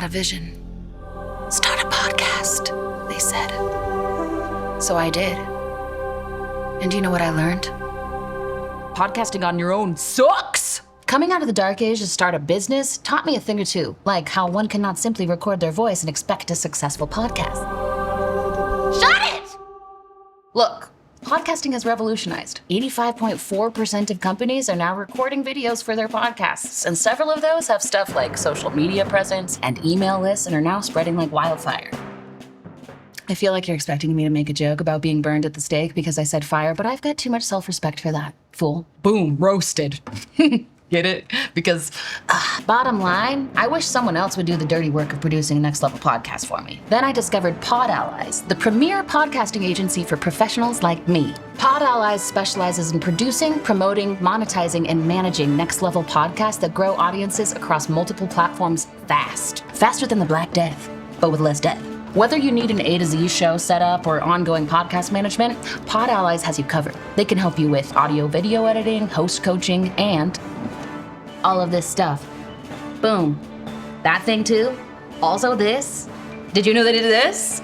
had a vision. Start a podcast, they said. So I did. And do you know what I learned? Podcasting on your own sucks! Coming out of the dark age to start a business taught me a thing or two, like how one cannot simply record their voice and expect a successful podcast. Shut it! Look, podcasting has revolutionized. 85.4% of companies are now recording videos for their podcasts, and several of those have stuff like social media presence and email lists and are now spreading like wildfire. I feel like you're expecting me to make a joke about being burned at the stake because I said fire, but I've got too much self-respect for that, fool. Boom, roasted. Get it? Because, bottom line, I wish someone else would do the dirty work of producing a next level podcast for me. Then I discovered PodAllies, the premier podcasting agency for professionals like me. PodAllies specializes in producing, promoting, monetizing, and managing next level podcasts that grow audiences across multiple platforms fast. Faster than the Black Death, but with less death. Whether you need an A to Z show setup or ongoing podcast management, PodAllies has you covered. They can help you with audio video editing, host coaching, and all of this stuff. Boom. That thing too. Also this. Did you know they did this?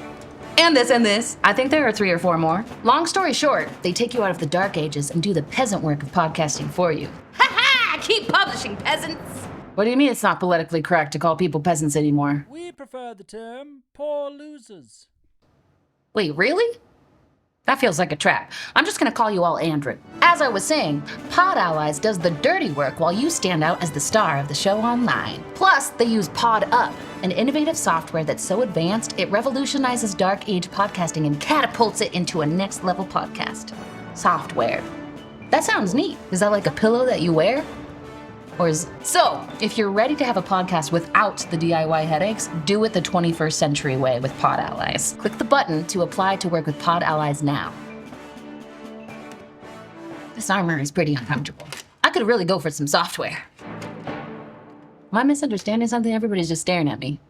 And this and this. I think there are 3 or 4 more. Long story short, they take you out of the dark ages and do the peasant work of podcasting for you. Ha ha! Keep publishing, peasants! What do you mean it's not politically correct to call people peasants anymore? We prefer the term poor losers. Wait, really? That feels like a trap. I'm just gonna call you all Andrew. As I was saying, PodAllies does the dirty work while you stand out as the star of the show online. Plus, they use PodUp, an innovative software that's so advanced, it revolutionizes dark age podcasting and catapults it into a next level podcast. Software. That sounds neat. Is that like a pillow that you wear? So, if you're ready to have a podcast without the DIY headaches, do it the 21st century way with PodAllies. Click the button to apply to work with PodAllies now. This armor is pretty uncomfortable. I could really go for some software. Am I misunderstanding something? Everybody's just staring at me.